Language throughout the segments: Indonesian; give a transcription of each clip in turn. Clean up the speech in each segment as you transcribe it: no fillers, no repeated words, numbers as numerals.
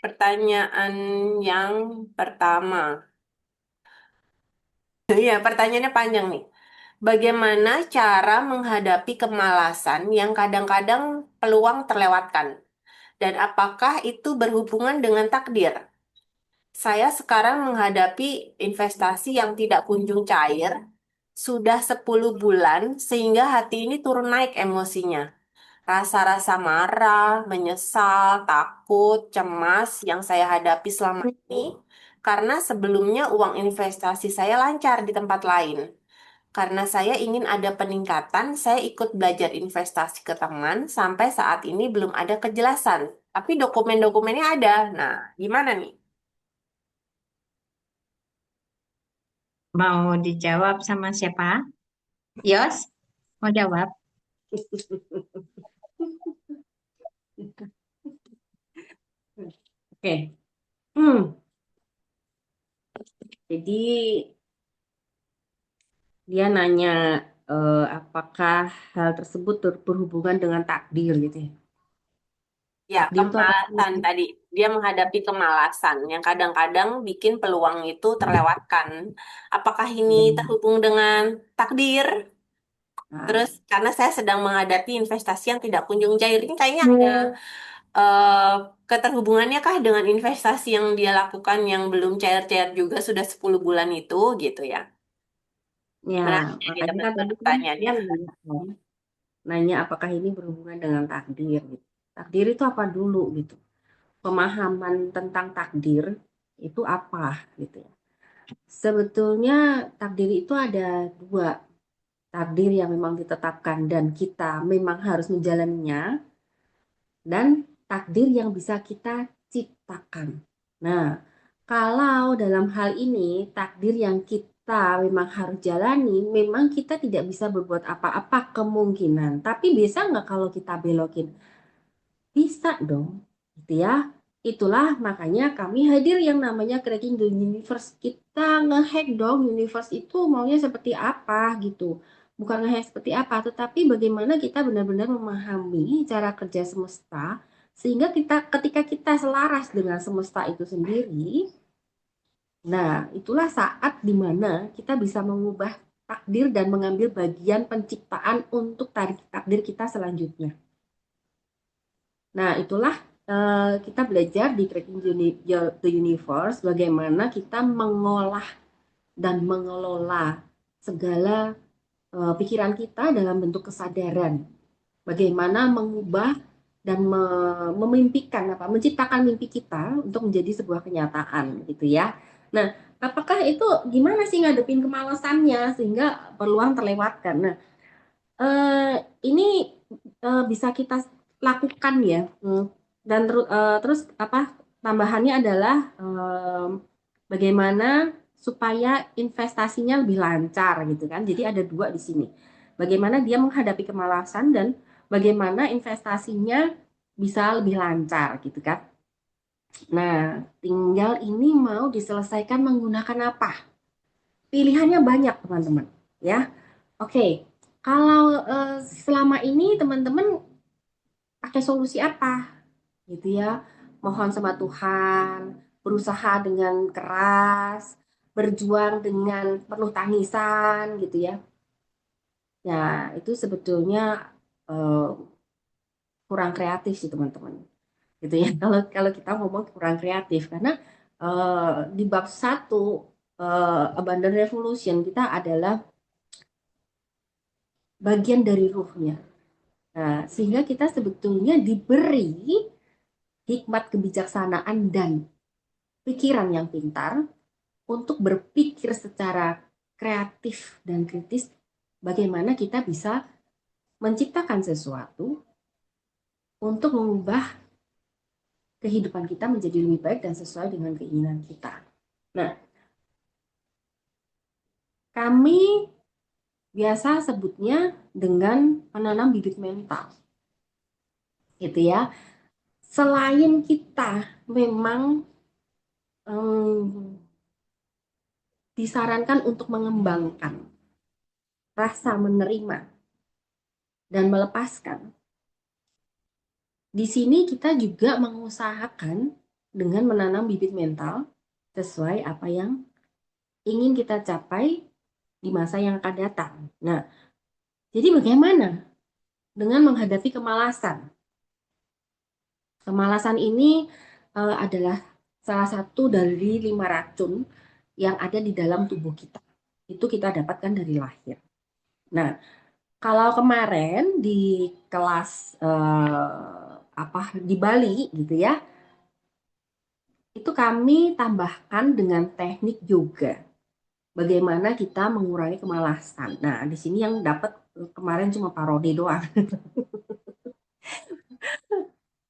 Pertanyaan yang pertama. Iya, pertanyaannya panjang nih. Bagaimana cara menghadapi kemalasan yang kadang-kadang peluang terlewatkan? Dan apakah itu berhubungan dengan takdir? Saya sekarang menghadapi investasi yang tidak kunjung cair, sudah 10 bulan, sehingga hati ini turun naik emosinya. Rasa-rasa marah, menyesal, takut, cemas yang saya hadapi selama ini karena sebelumnya uang investasi saya lancar di tempat lain. Karena saya ingin ada peningkatan, saya ikut belajar investasi ke teman, sampai saat ini belum ada kejelasan. Tapi dokumen-dokumennya ada. Nah, gimana nih? Mau dijawab sama siapa? Yos, mau jawab? Oke. Hmm. Jadi dia nanya apakah hal tersebut berhubungan dengan takdir gitu ya. Ya, Takdir itu apa sih? kemalasan tadi. Dia menghadapi kemalasan yang kadang-kadang bikin peluang itu terlewatkan. Apakah ini Hmm. terhubung dengan takdir? Nah, Terus karena saya sedang menghadapi investasi yang tidak kunjung cair, ini kayaknya ada eh, keterhubungannya kah dengan investasi yang dia lakukan yang belum cair-cair juga sudah 10 bulan itu gitu ya. ya, Menarik jadi makanya kan teman-teman tadi kan dia pertanyaannya. nanya apakah ini berhubungan dengan takdir gitu. Takdir itu apa dulu gitu. Pemahaman tentang takdir itu apa gitu ya. Sebetulnya takdir itu ada dua. Takdir yang memang ditetapkan dan kita memang harus menjalaninya, dan takdir yang bisa kita ciptakan. Nah, kalau dalam hal ini takdir yang kita memang harus jalani, memang kita tidak bisa berbuat apa-apa kemungkinan. Tapi bisa nggak kalau kita belokin? Bisa dong, gitu ya. Itulah makanya kami hadir yang namanya Cracking the Universe. Kita ngehack dong universe itu maunya seperti apa gitu. Bukan ngehack seperti apa, tetapi bagaimana kita benar-benar memahami cara kerja semesta sehingga kita ketika kita selaras dengan semesta itu sendiri, nah itulah saat dimana kita bisa mengubah takdir dan mengambil bagian penciptaan untuk takdir kita selanjutnya. Nah, itulah kita belajar di Cracking the Universe bagaimana kita mengolah dan mengelola segala pikiran kita dalam bentuk kesadaran. Bagaimana mengubah dan memimpikan apa, menciptakan mimpi kita untuk menjadi sebuah kenyataan gitu ya. Nah, apakah itu gimana sih ngadepin kemalasannya sehingga peluang terlewatkan? Nah, eh, ini bisa kita lakukan ya. Dan terus apa tambahannya adalah bagaimana supaya investasinya lebih lancar gitu kan. Jadi ada dua di sini. Bagaimana dia menghadapi kemalasan dan bagaimana investasinya bisa lebih lancar gitu kan. Nah, tinggal ini mau diselesaikan menggunakan apa? Pilihannya banyak teman-teman ya. Oke, kalau selama ini teman-teman pakai solusi apa gitu ya? Mohon sama Tuhan, berusaha dengan keras, berjuang dengan penuh tangisan gitu ya. Ya, itu sebetulnya eh, kurang kreatif sih teman-teman. Gitu ya. Kalau kita ngomong kurang kreatif karena di bab satu Abundant Revolution kita adalah bagian dari ruhnya. Nah, sehingga kita sebetulnya diberi hikmat kebijaksanaan dan pikiran yang pintar untuk berpikir secara kreatif dan kritis bagaimana kita bisa menciptakan sesuatu untuk mengubah kehidupan kita menjadi lebih baik dan sesuai dengan keinginan kita. Nah, kami biasa sebutnya dengan menanam bibit mental, gitu ya. Selain kita memang hmm, disarankan untuk mengembangkan rasa menerima dan melepaskan. Di sini kita juga mengusahakan dengan menanam bibit mental sesuai apa yang ingin kita capai di masa yang akan datang. Nah, jadi bagaimana dengan menghadapi kemalasan? Kemalasan ini adalah salah satu dari 5 racun yang ada di dalam tubuh kita. Itu kita dapatkan dari lahir. Nah, kalau kemarin di kelas apa di Bali gitu ya, itu kami tambahkan dengan teknik yoga. Bagaimana kita mengurangi kemalasan. Nah, di sini yang dapat kemarin cuma parodi doang.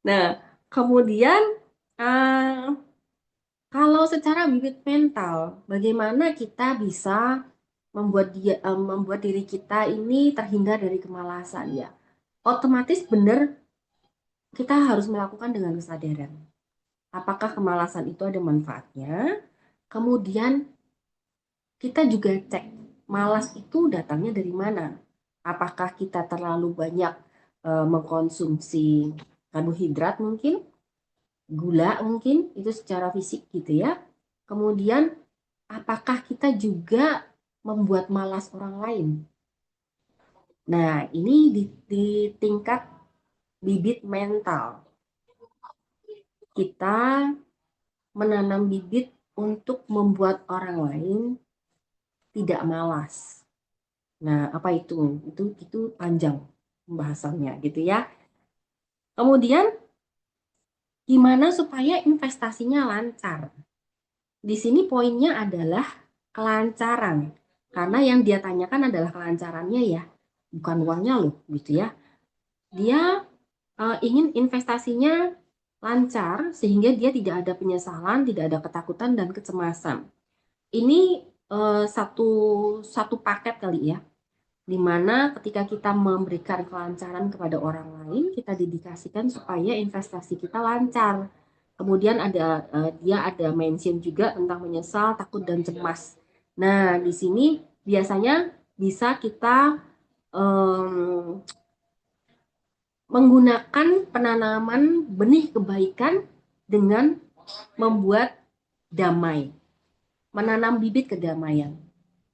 Nah, kemudian uh, kalau secara bibit mental, bagaimana kita bisa membuat diri kita ini terhindar dari kemalasan ya? Otomatis benar kita harus melakukan dengan kesadaran. Apakah kemalasan itu ada manfaatnya? Kemudian kita juga cek malas itu datangnya dari mana? Apakah kita terlalu banyak mengkonsumsi karbohidrat mungkin, gula mungkin itu secara fisik gitu ya. Kemudian apakah kita juga membuat malas orang lain? Nah, ini di tingkat bibit mental. Kita menanam bibit untuk membuat orang lain tidak malas. Nah, apa itu? Itu panjang pembahasannya gitu ya. Kemudian gimana supaya investasinya lancar? Di sini poinnya adalah kelancaran. Karena yang dia tanyakan adalah kelancarannya ya, bukan uangnya loh gitu ya. Dia ingin investasinya lancar sehingga dia tidak ada penyesalan, tidak ada ketakutan dan kecemasan. Ini satu satu paket kali ya, di mana ketika kita memberikan kelancaran kepada orang lain, kita dedikasikan supaya investasi kita lancar. Kemudian dia ada mention juga tentang menyesal, takut dan cemas. Nah, di sini biasanya bisa kita um, menggunakan penanaman benih kebaikan dengan membuat damai, menanam bibit kedamaian.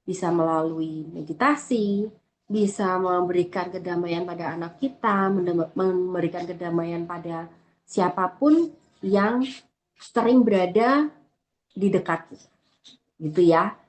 Bisa melalui meditasi, bisa memberikan kedamaian pada anak kita, memberikan kedamaian pada siapapun yang sering berada di dekat gitu ya.